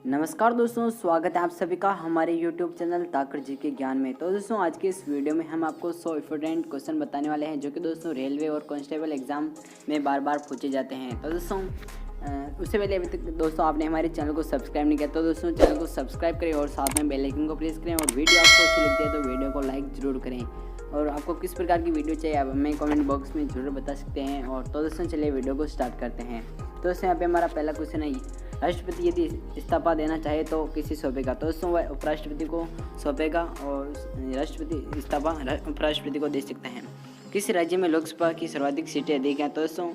नमस्कार दोस्तों, स्वागत है आप सभी का हमारे YouTube चैनल ताकर जी के ज्ञान में। तो दोस्तों आज के इस वीडियो में हम आपको 100 इंपॉर्टेंट क्वेश्चन बताने वाले हैं जो कि दोस्तों रेलवे और कांस्टेबल एग्ज़ाम में बार बार पूछे जाते हैं। तो दोस्तों उससे पहले अभी तक दोस्तों आपने हमारे चैनल को सब्सक्राइब नहीं किया तो दोस्तों चैनल को सब्सक्राइब करें और साथ में बेल आइकन को प्रेस करें और वीडियो आपको अच्छी लगती है तो वीडियो को लाइक ज़रूर करें। और आपको किस प्रकार की वीडियो चाहिए आप हमें कमेंट बॉक्स में ज़रूर बता सकते हैं। और तो दोस्तों चलिए वीडियो को स्टार्ट करते हैं। तो दोस्तों यहाँ पे हमारा पहला क्वेश्चन है, राष्ट्रपति यदि इस्तीफा देना चाहे तो किसे सौंपेगा। तो दोस्तों वह उपराष्ट्रपति को सौंपेगा और राष्ट्रपति इस्तीफा उपराष्ट्रपति को दे सकते हैं। किस राज्य में लोकसभा की सर्वाधिक सीटें अधिक हैं। तो दोस्तों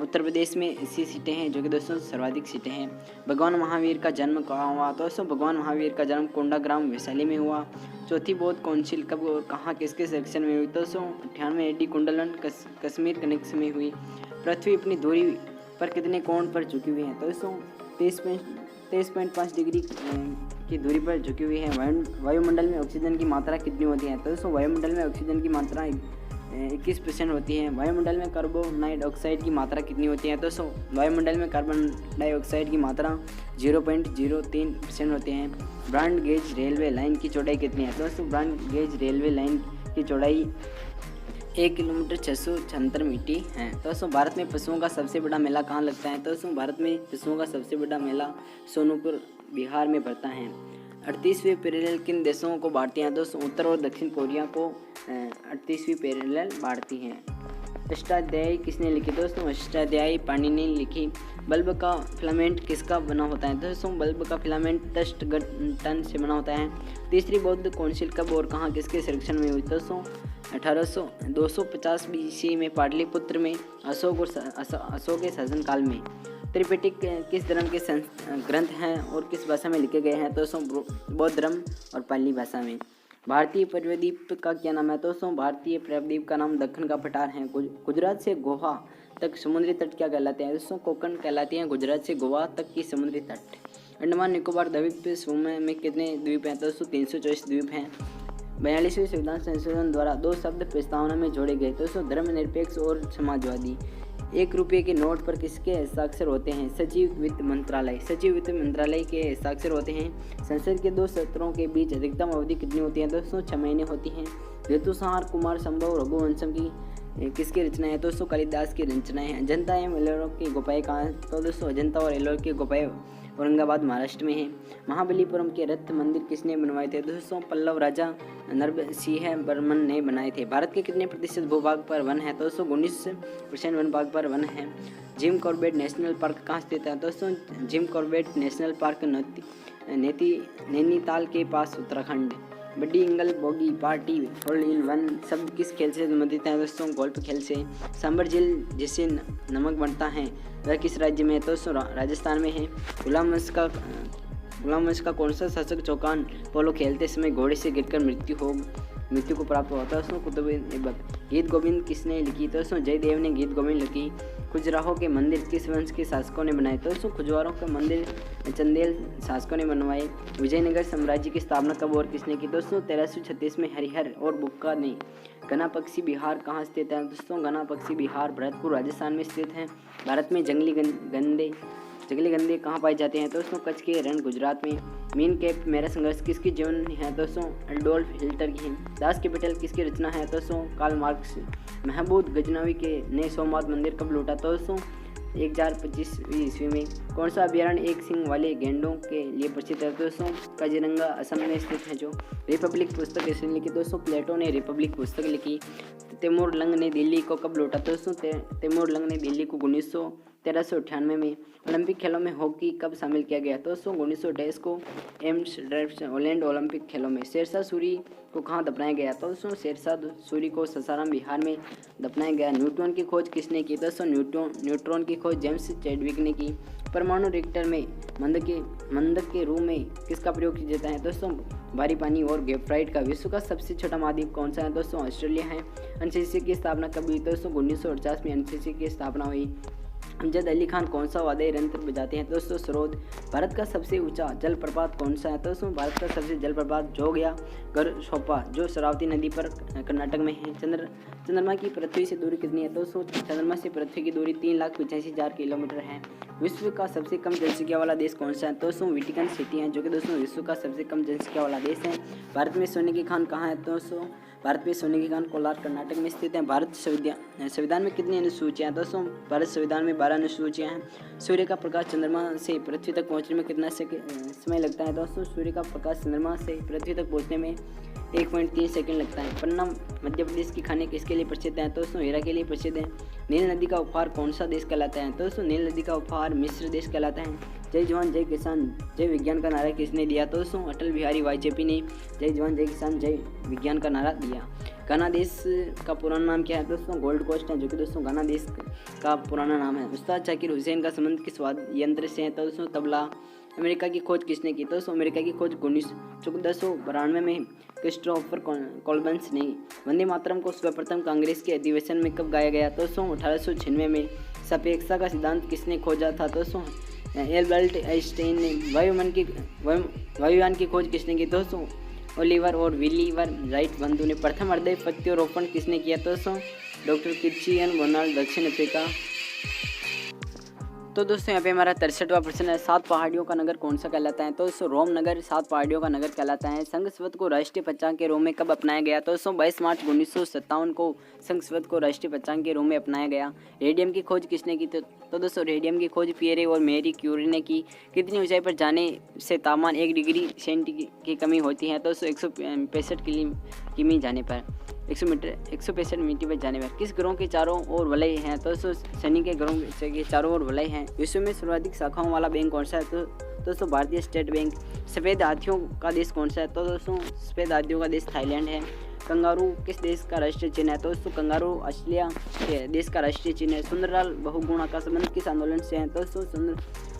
उत्तर प्रदेश में 80 सीटें हैं जो कि दोस्तों सर्वाधिक सीटें हैं। भगवान महावीर का जन्म कहाँ हुआ। तो दोस्तों भगवान महावीर का जन्म कोंडाग्राम वैशाली में हुआ। चौथी बौद्ध काउंसिल कब और कहाँ किसके सेक्शन में हुई। तो दोस्तों 98 AD कुंडलन कश्मीर कनेक्शन में हुई। पृथ्वी अपनी दूरी पर कितने कोण पर झुकी हुई है। तो दोस्तों 23.5 डिग्री की दूरी पर झुकी हुई है। वायुमंडल में ऑक्सीजन की मात्रा कितनी होती है। तो दोस्तों वायुमंडल में ऑक्सीजन की मात्रा 21% होती है। वायुमंडल में कार्बन डाइऑक्साइड की मात्रा कितनी होती है। तो दोस्तों वायुमंडल में कार्बन डाइऑक्साइड की मात्रा 0.03% होती है। ब्रॉड गेज रेलवे लाइन की चौड़ाई कितनी है। तो दोस्तों ब्रॉड गेज रेलवे लाइन की चौड़ाई 1 किलोमीटर 676 मीटर है। तो दोस्तों भारत में पशुओं का सबसे बड़ा मेला कहाँ लगता है। तो दोस्तों भारत में पशुओं का सबसे बड़ा मेला सोनपुर बिहार में पड़ता है। 38वीं पैरेलल किन देशों को बांटती हैं। दोस्तों उत्तर और दक्षिण कोरिया को 38वीं पैरेलल बांटती हैं। अष्टाध्यायी किसने लिखी। दोस्तों अष्टाध्यायी पाणिनि ने लिखी। बल्ब का फिलामेंट किसका बना होता है। दोस्तों बल्ब का फिलामेंट टंगस्टन से बना होता है। तीसरी बौद्ध काउंसिल कब और कहाँ किसके संरक्षण में हुई। दोस्तों 250 BC में पाटलिपुत्र में अशोक के शासनकाल में। त्रिपिटक किस धर्म के ग्रंथ हैं और किस भाषा में लिखे गए हैं। तो दोस्तों बौद्ध धर्म और पाली भाषा में। भारतीय प्रायद्वीप का क्या नाम है। तो दोस्तों भारतीय प्रायद्वीप का नाम दक्कन का पठार है। गुजरात से गोवा तक समुद्री तट क्या कहलाते हैं। दोस्तों कोकण कहलाती हैं गुजरात से गोवा तक की समुद्री तट। अंडमान निकोबार द्वीप समूह में कितने द्वीप हैं। तो दोस्तों 324 द्वीप हैं। 42वें संविधान संशोधन द्वारा 2 शब्द प्रस्तावना में जोड़े गए। दोस्तों धर्मनिरपेक्ष और समाजवादी। 1 रुपये के नोट पर किसके हस्ताक्षर होते हैं। सचिव वित्त मंत्रालय। सचिव वित्त मंत्रालय के हस्ताक्षर होते हैं। संसद के 2 सत्रों के बीच अधिकतम अवधि कितनी होती है। दोस्तों 6 महीने होती हैं। ऋतुसंहार कुमार संभव रघुवंशम की किसकी रचना है। दोस्तों कालिदास की रचनाएं हैं। अजंता एवं एलोरा की गुफाएं कहाँ। तो दोस्तों अजंता और एलोरा की गुफाएं औरंगाबाद महाराष्ट्र में है। महाबलीपुरम के रथ मंदिर किसने बनवाए थे। दोस्तों पल्लव राजा नरसिंह वर्मन ने बनाए थे। भारत के कितने प्रतिशत भूभाग पर वन है। तो दोस्तों 19% वन भाग पर वन है। जिम कॉर्बेट नेशनल पार्क कहाँ स्थित है। दोस्तों Jim Corbett national park Nainital के पास उत्तराखंड। बड्डी इंगल बोगी पार्टी होल वन सब किस खेल से संबंधित है। दोस्तों गोल्फ खेल से। सांबर झील जिससे नमक बनता है वह किस राज्य में है। तो राजस्थान में है। गुलाम वंश का कौन सा शासक चौकान पोलो खेलते समय घोड़े से गिरकर मृत्यु को प्राप्त हुआ था। दोस्तों कुतुब ऐबक। गीत गोविंद किसने लिखी। तो दोस्तों जयदेव ने गीत गोविंद लिखी। खुजराहो के मंदिर किस वंश के शासकों ने बनाए। तो दोस्तों खुजवारों के मंदिर चंदेल शासकों ने बनवाए। विजयनगर साम्राज्य की स्थापना कब और किसने की। दोस्तों 1336 में हरिहर और बुक्का ने। घना पक्षी बिहार कहाँ स्थित है। दोस्तों घना पक्षी बिहार भरतपुर राजस्थान में स्थित है। भारत में जंगली गंदे कहाँ पाए जाते हैं। दोस्तों कच्छ के रण गुजरात में। मीन कैप मेरा संघर्ष किसकी जीवन है। दोस्तों एडोल्फ हिटलर की है। दास कैपिटल किसकी रचना है। दोस्तों कार्ल मार्क्स। महमूद गजनवी के ने सोमनाथ मंदिर कब लूटा। तो दोस्तों 1025 ईस्वी में। कौन सा अभ्यारण्य एक सिंह वाले गेंडों के लिए प्रसिद्ध है। दोस्तों काजीरंगा असम में स्थित है। जो रिपब्लिक पुस्तक किसने लिखी। दोस्तों प्लेटो ने रिपब्लिक पुस्तक लिखी। तैमूर लंग ने दिल्ली को कब लूटा। दोस्तों तैमूर लंग ने दिल्ली को 1398 में। ओलंपिक खेलों में हॉकी कब शामिल किया गया। दोस्तों 1928 को एम्स्टर्डम ओलंपिक खेलों में। शेरशाह सूरी को कहाँ दफनाया गया। तो दोस्तों शेरशाह सूरी को सासाराम बिहार में दफनाया गया। न्यूट्रॉन की खोज किसने की। दोस्तों न्यूट्रॉन की खोज जेम्स चैडविक ने की। परमाणु रिएक्टर में मंदक के रूप में किसका प्रयोग किया जाता है। दोस्तों भारी पानी और ग्रेफाइट का। विश्व का सबसे छोटा महाद्वीप कौन सा है। दोस्तों ऑस्ट्रेलिया है। एनसीसी की स्थापना कब हुई। दोस्तों 1949 में एनसीसी की स्थापना हुई। अमजद अली खान कौन सा वाद्य यंत्र बजाते हैं? दोस्तों सरोद। भारत का सबसे ऊंचा जलप्रपात कौन सा है? दोस्तों भारत का सबसे जलप्रपात जोग्या गरशोपा जो शरावती नदी पर कर्नाटक में है। चंद्रमा की पृथ्वी से दूरी कितनी है? दोस्तों चंद्रमा से पृथ्वी की दूरी 3,85,000 किलोमीटर है। विश्व का सबसे कम जनसंख्या वाला देश कौन सा है? दोस्तों वेटिकन सिटी है, जो कि दोस्तों विश्व का सबसे कम जनसंख्या वाला देश है। भारत में सोने की खान कहाँ है? दोस्तों भारत में सोने की खान कोलार कर्नाटक में स्थित है। भारत संविधान में कितनी अनुसूचियाँ हैं? दोस्तों भारत संविधान में 12 अनुसूचियाँ हैं। सूर्य का प्रकाश चंद्रमा से पृथ्वी तक पहुँचने में कितना समय लगता है? दोस्तों सूर्य का प्रकाश चंद्रमा से पृथ्वी तक पहुँचने में 1.3 सेकंड लगता है। पन्ना मध्य प्रदेश की खाने किसके लिए प्रसिद्ध है? दोस्तों हीरा के लिए प्रसिद्ध है। नील नदी का उपहार कौन सा देश कहलाता है? दोस्तों नील नदी का उपहार मिस्र देश कहलाता है। जय जवान जय किसान जय विज्ञान का नारा किसने दिया? दोस्तों अटल बिहारी वाजपेयी ने जय जवान जय किसान जय विज्ञान का नारा दिया। घाना देश का पुराना नाम क्या है? दोस्तों गोल्ड कोस्ट है, जो कि दोस्तों घाना देश का पुराना नाम है। उस्ताद जाकिर हुसैन का संबंध किस वाद्य यंत्र से है? दोस्तों तबला। अमेरिका की खोज किसने की? दोस्तों अमेरिका की खोज 1492 में क्रिस्टोफर कोलंबस ने। वंदे मातरम को सर्वप्रथम कांग्रेस के अधिवेशन में कब गाया गया? दोस्तों 1896 में। सापेक्षता का सिद्धांत किसने खोजा था? दोस्तों एल्बर्ट आइंस्टाइन ने। वायुयान की खोज किसने की? दोस्तों ओलिवर और विलीवर राइट बंधु ने। प्रथम हृदय प्रत्यारोपण किसने किया? दोस्तों डॉक्टर क्रिश्चियन बोनाल्ड दक्षिण अफ्रीका। तो दोस्तों यहाँ पे हमारा 63वां प्रश्न है, 7 पहाड़ियों का नगर कौन सा कहलाता है? तो दोस्तों रोम नगर 7 पहाड़ियों का नगर कहलाता है। संघ शब्द को राष्ट्रीय पंचांग के रूप में कब अपनाया गया? तो दोस्तों 22 मार्च 1957 को संघ शब्द को राष्ट्रीय पंचांग के रूप में अपनाया गया। रेडियम की खोज किसने की? तो दोस्तों रेडियम की खोज पियरे और मैरी क्यूरी ने की। कितनी ऊंचाई पर जाने से तापमान 1 डिग्री सेंटीग्रेड की कमी होती है? तो दोस्तों 165 किमी जाने पर 165 मीटर पर जाने पर। किस ग्रहों के चारों ओर वलय हैं? तो शनि के ग्रहों के चारों ओर वलय हैं। विश्व में सर्वाधिक शाखाओं वाला बैंक कौन सा है? तो दोस्तों भारतीय स्टेट बैंक। सफ़ेद हाथियों का देश कौन सा है? तो दोस्तों सफ़ेद हाथियों का देश थाईलैंड है। कंगारू किस देश का राष्ट्रीय चिन्ह है? तो दोस्तों कंगारू ऑस्ट्रेलिया के देश का राष्ट्रीय चिन्ह है। सुंदरलाल बहुगुणा का संबंध किस आंदोलन से है? तो दोस्तों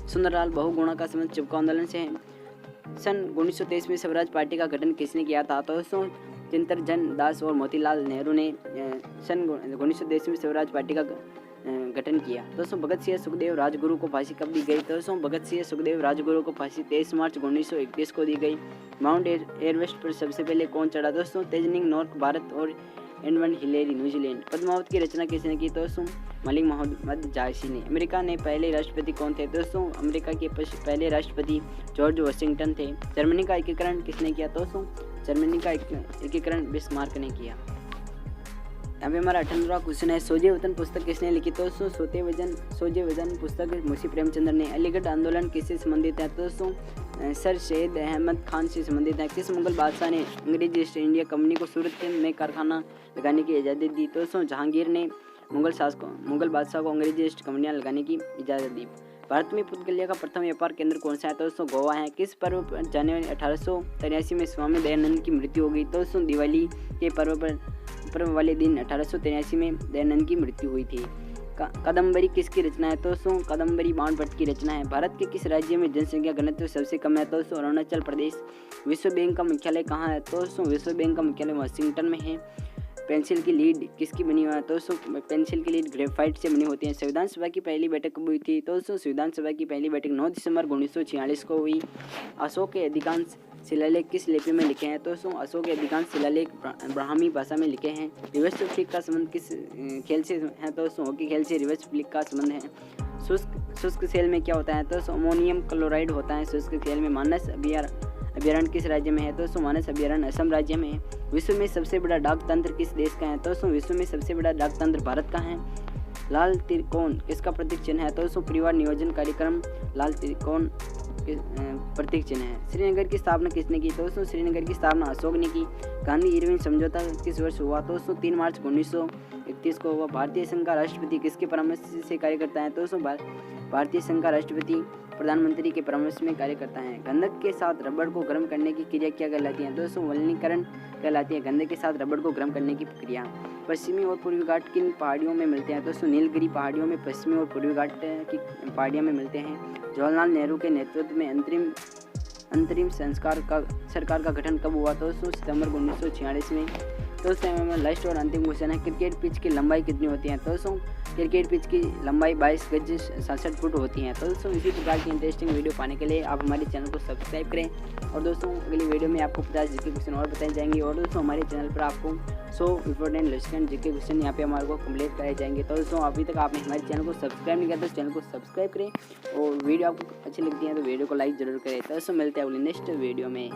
सुंदरलाल बहुगुणा का संबंध चुपका आंदोलन से है। सन 1923 में स्वराज पार्टी का गठन किसने किया था? तो दोस्तों चिंतरजन दास और मोतीलाल नेहरू ने सन 1923 में स्वराज पार्टी का गठन किया। दोस्तों भगत सिंह सुखदेव राजगुरु को फांसी कब दी गई? तो दोस्तों भगत सिंह सुखदेव राजगुरु को फांसी 23 मार्च 1931 को दी गई। माउंट एवरेस्ट पर सबसे पहले कौन चढ़ा? दोस्तों तेजनिंग नॉर्थ भारत और एडमंड हिलेरी न्यूजीलैंड। पद्मावत की रचना किसने की? दोस्तों मलिक मोहम्मद जायसी ने। अमेरिका ने पहले राष्ट्रपति कौन थे? दोस्तों अमेरिका के पहले राष्ट्रपति जॉर्ज वाशिंगटन थे। जर्मनी का एकीकरण किसने किया? दोस्तों जर्मनी का एकीकरण बिस्मार्क ने किया। यहाँ पे हमारा 18वां क्वेश्चन है, सोजे वतन पुस्तक किसने लिखी? तो दोस्तों सोजे वतन पुस्तक मुंशी प्रेमचंद्र ने। अलीगढ़ आंदोलन किससे संबंधित है? तो दोस्तों सर सैयद अहमद खान से संबंधित है। किस मुगल बादशाह ने अंग्रेजी ईस्ट इंडिया कंपनी को सूरत में कारखाना लगाने की इजाज़त दी? तो दोस्तों जहांगीर ने मुगल बादशाह को अंग्रेजी ईस्ट कंपनियाँ लगाने की इजाज़त दी। भारत में पुद्गलिया का प्रथम व्यापार केंद्र कौन सा है? तो दोस्तों गोवा है। किस पर्व पर जनवरी 1883 में स्वामी दयानंद की मृत्यु हो गई? तो दोस्तों दिवाली के पर्व वाले दिन 1883 में दयानंद की मृत्यु हुई थी। कादम्बरी किसकी रचना है? तो दोस्तों कादम्बरी बाणभट्ट की रचना है। भारत के किस राज्य में जनसंख्या घनत्व सबसे कम है? तो दोस्तों अरुणाचल प्रदेश। विश्व बैंक का मुख्यालय कहाँ है? तो दोस्तों विश्व बैंक का मुख्यालय वाशिंगटन में है। पेंसिल की लीड किसकी बनी हुई है? तो दोस्तों पेंसिल की लीड ग्रेफाइट से बनी होती है। संविधान सभा की पहली बैठक कब हुई थी? तो दोस्तों संविधान सभा की पहली बैठक 9 दिसंबर 1946 को हुई। अशोक के अधिकांश शिलालेख किस लिपि में लिखे हैं? तो दोस्तों अशोक के अधिकांश शिलालेख ब्राह्मी भाषा में लिखे हैं। रिवर्स फ्लिक का संबंध किस खेल से है? तो दोस्तों हॉकी खेल से रिवर्स फ्लिक का संबंध है। शुष्क सेल में क्या होता है? तो अमोनियम क्लोराइड होता है शुष्क सेल में। मानस अभ्यारण्य किस राज्य में है? तो दोस्तों मानस अभ्यारण्य असम राज्य में है। विश्व में सबसे बड़ा डाक तंत्र किस देश का है? तो दोस्तों विश्व में सबसे बड़ा डाक तंत्र भारत का है। लाल त्रिकोण किसका प्रतीक चिन्ह है? तो दोस्तों परिवार नियोजन कार्यक्रम लाल त्रिकोण प्रतीक चिन्ह है। श्रीनगर की स्थापना किसने की? तो दोस्तों श्रीनगर की स्थापना अशोक ने की। गांधी इरविन समझौता किस वर्ष हुआ? तो दोस्तों 3 मार्च 1931 को हुआ। भारतीय संघ का राष्ट्रपति किसके परामर्श से कार्य करता है? तो दोस्तों भारतीय संघ का राष्ट्रपति प्रधानमंत्री के परामर्श में कार्य करता है। गंधक के साथ रबड़ को गर्म करने की क्रिया क्या कहलाती है? दोस्तों वल्कनीकरण कहलाती है। गंधक के साथ रबड़ को गर्म करने की प्रक्रिया। पश्चिमी और पूर्वी घाट किन पहाड़ियों में मिलते हैं? दोस्तों नीलगिरी पहाड़ियों में पश्चिमी और पूर्वी घाट की पहाड़ियों में मिलते हैं। जवाहरलाल नेहरू के नेतृत्व में अंतरिम सरकार का गठन कब हुआ? तो दोस्तों सितंबर 1946 में। दोस्तों लास्ट और अंतिम क्वेश्चन है, क्रिकेट पिच की लंबाई कितनी होती है? तो दोस्तों क्रिकेट पिच की लंबाई 22 गज 67 फुट होती है। तो दोस्तों इसी प्रकार की इंटरेस्टिंग वीडियो पाने के लिए आप हमारे चैनल को सब्सक्राइब करें। और दोस्तों अगली वीडियो में आपको 50 जीके क्वेश्चन और बताए जाएंगे। और दोस्तों हमारे चैनल पर आपको 100 इंपॉर्टेंट लेसन जीके क्वेश्चन यहाँ पे हमारे को कंप्लीट कराए जाएंगे। तो दोस्तों अभी तक आपने हमारे चैनल को सब्सक्राइब नहीं किया तो चैनल को सब्सक्राइब करें, और वीडियो आपको अच्छी लगती है तो वीडियो को लाइक जरूर करें। तो दोस्तों मिलते हैं अगली नेक्स्ट वीडियो में।